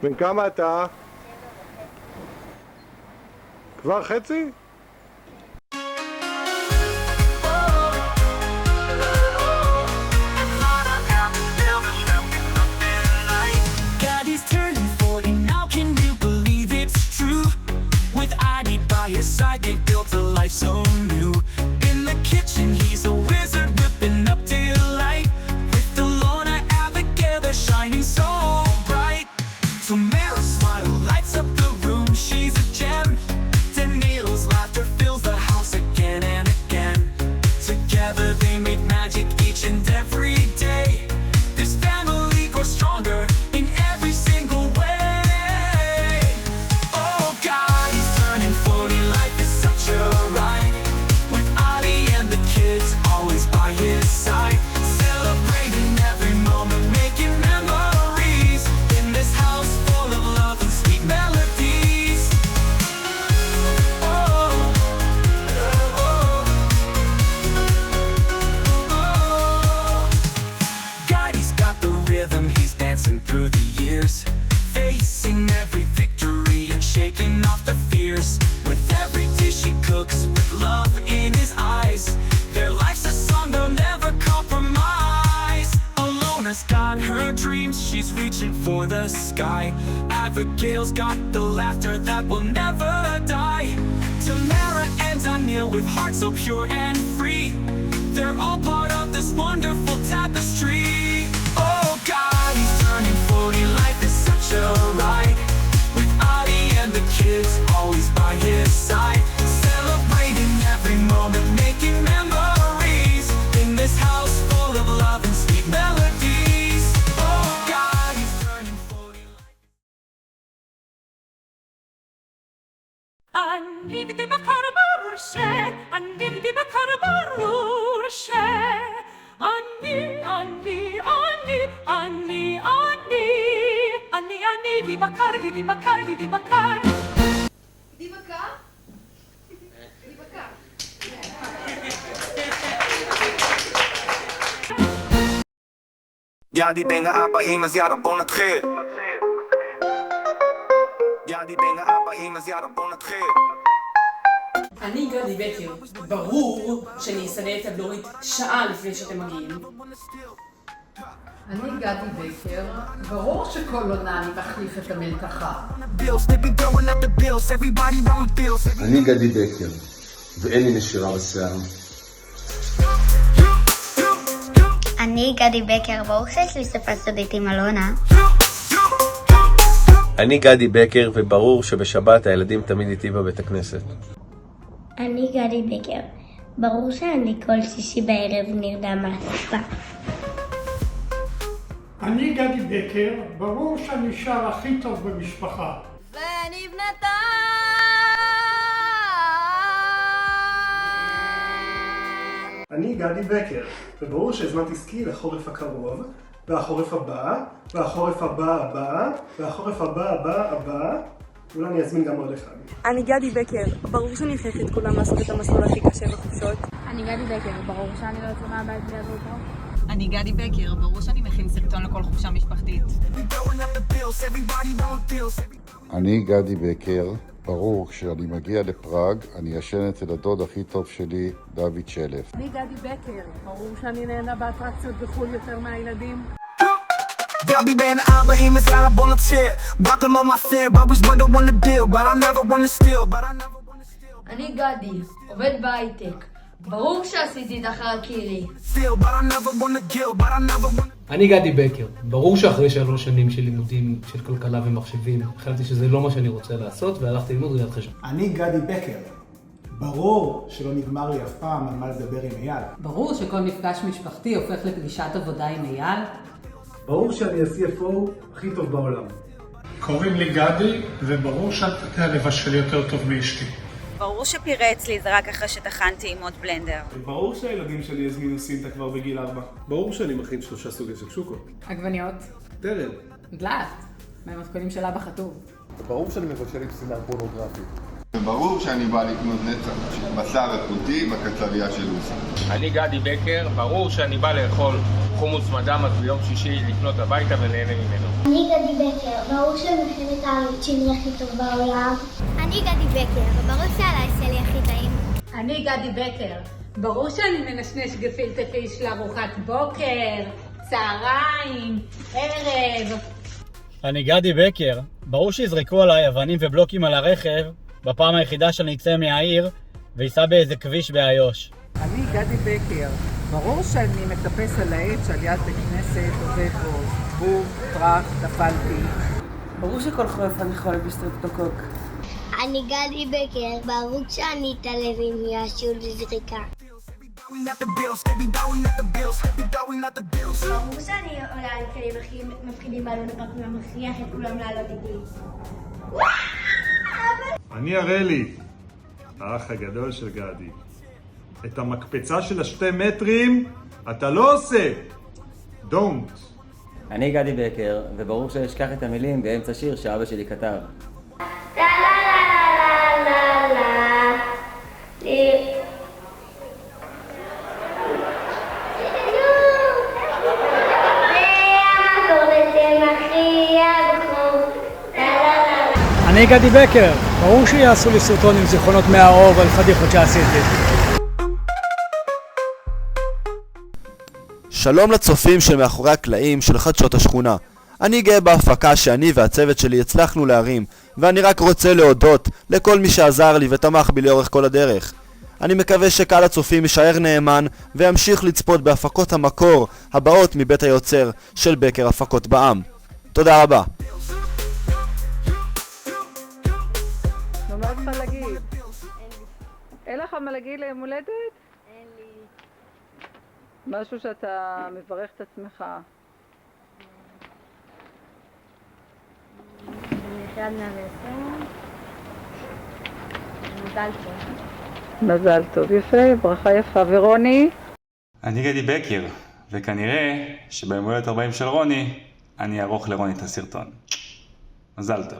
בן כמה אתה? כבר חצי? His side, they built a life so new. In the kitchen, he's a wizard, whipping up delight. With the Lorna Abigail, they're shining so bright. Tamara's smile lights up the room, she's a gem. Daniel's laughter fills the house again and again. Together they make magic each and every day. This family grows stronger in every single way. Oh God, he's turning 40. Life is such a ride, with Ali and the kids always by his side. Celebrating every moment, making memories in this house full of love and sweet melodies. Oh, oh, oh. Guy's got the rhythm, he's dancing through the years, facing every victory and shaking off the fears. With every dish he cooks, with love in his eyes, their life's a song they'll never compromise. Alona's got her dreams, she's reaching for the sky. Abigail's got the laughter that will never die. Tamara and Daniel with hearts so pure and free, they're all part of this wonderful tapestry. Oh God, he's turning 40, life is such a ride, with Ali and the kids always by his side. Celebrating every moment, making memories in this house full of love and sweet melodies. Oh God, he's turning 40. אני בקר ברשה, אני בקר ברשה, אני בקר. יאללה בין האבאים אז יאללה בוא נתחיל. יאללה בין האבאים אז יאללה בוא נתחיל. אני גדי בקר, ברור שאני אסנה את הבלורית שעה לפני שאתם מגיעים. אני גדי בקר, ברור שכל עונה אני מחליף את המלתחה. אני גדי בקר, ואין לי נשירה בשיער. אני גדי בקר, ברור שיש לי שפה סודית עם אלונה. אני גדי בקר, וברור שבשבת הילדים תמיד איתי בבית הכנסת. אני גדי בקר, ברור שאני כל שישי בערב נרדם על הספה. אני גדי בקר, ברור שאני שר הכי טוב במשפחה. ונבנתה אני גדי בקר, וברור שהזמנתי סקי לחורף הקרוב, והחורף הבא, והחורף הבא, והחורף הבא, אולי אני אזמין גם עוד אחד. אני גדי בקר, ברור שאני אכריח את כולם לעשות את המסלול הכי קשה בחופשות. אני גדי בקר, ברור שאני לא יוצא מהבית בלי עבור פה. אני גדי בקר, ברור שאני מכין סרטון לכל חופשה משפחתית. אני גדי בקר, ברור כשאני מגיע לפראג אני ישן אצל הדוד הכי טוב שלי, דוד שלף. אני גדי בקר, ברור שאני נהנה באטרקציות בחול יותר מהילדים. Gabby בין האבאים אז יאללה בוא נתחיל. באתם על מעשר, בבוס בוא don't wanna deal, but I never wanna steal, but I never wanna steal. אני גדי, עובד בהייטק. ברור שעשיתי את החרקירי. אני גדי בקר, ברור שאחרי 3 שנים של לימודים של כלכלה ומחשבים החלטתי שזה לא מה שאני רוצה לעשות והלכתי ללמוד ראיית חשבון. אני גדי בקר, ברור שלא נגמר לי אף פעם על מה לדבר עם אייל. ברור שכל מפגש משפחתי הופך לפגישת עבודה עם אייל. ברור שאני ה-CFO הכי טוב בעולם. קוראים לי גדי, וברור שאת לבשל יותר טוב מאשתי. ברור שפירה אצלי זה רק אחרי שטחנתי עם עוד בלנדר. ברור שהילדים שלי הזמינו סינטה כבר בגיל 4. ברור שאני מכין 3 סוגי שקשוקות. עגבניות. תרל. דלעת. מהמתכונים של אבא חטוב. ברור שאני מבשל עם סינר פורנוגרפי. וברור שאני בא לקנות נצח של בשר איכותי בקצריה של לוסי. אני גדי בקר, ברור שאני בא לאכול חומוס מדמס ביום שישי לקנות הביתה ונהנה ממנו. אני גדי בקר, ברור שמכינת הארץ שלי הכי טוב בעולם. אני גדי בקר, ברור שהלייס שלי הכי טעים. אני גדי בקר, ברור שאני מנשנש גפילטע פיש לארוחת בוקר, צהריים, ערב. אני גדי בקר, ברור שיזרקו עליי אבנים ובלוקים על הרכב בפעם היחידה שאני אצא מהעיר ויסע באיזה כביש באיו"ש. אני גדי בקר, ברור שאני מטפס על העץ על יד בית כנסת עובד בו, בום, טראח, נפלתי. ברור שכל חורף אני חולה בסטרפטוקוק. אני גדי בקר, ברור שאני אתעלב עם יאשו לזריקה. ברור שאני עולה עם כלים הכי מפחידים בעלון הפארק ומכריח את כולם לעלות איתי. אני אראלי, האח הגדול של גדי. את המקפצה של 2 מטרים אתה לא עושה. Don't. אני גדי בקר, וברור שאשכח את המילים באמצע שיר שאבא שלי כתב. אני גדי בקר, ברור שיעשו לי סרטון עם זיכרונות מהאוב על פדיחות שעשיתי. שלום לצופים של מאחורי הקלעים של חדשות השכונה. אני גאה בהפקה שאני והצוות שלי הצלחנו להרים, ואני רק רוצה להודות לכל מי שעזר לי ותמך בי לאורך כל הדרך. אני מקווה שקהל הצופים יישאר נאמן וימשיך לצפות בהפקות המקור הבאות מבית היוצר של בקר הפקות בע"מ. תודה רבה. מה עוד לך להגיד? אין לך מה להגיד ליום הולדת? אין לי. משהו שאתה מברך את עצמך. אני 120. מזל טוב. מזל טוב, יפה, ברכה יפה. ורוני? אני גדי בקר, וכנראה שביום הולדת 40 של רוני, אני אערוך לרוני את הסרטון. מזל טוב.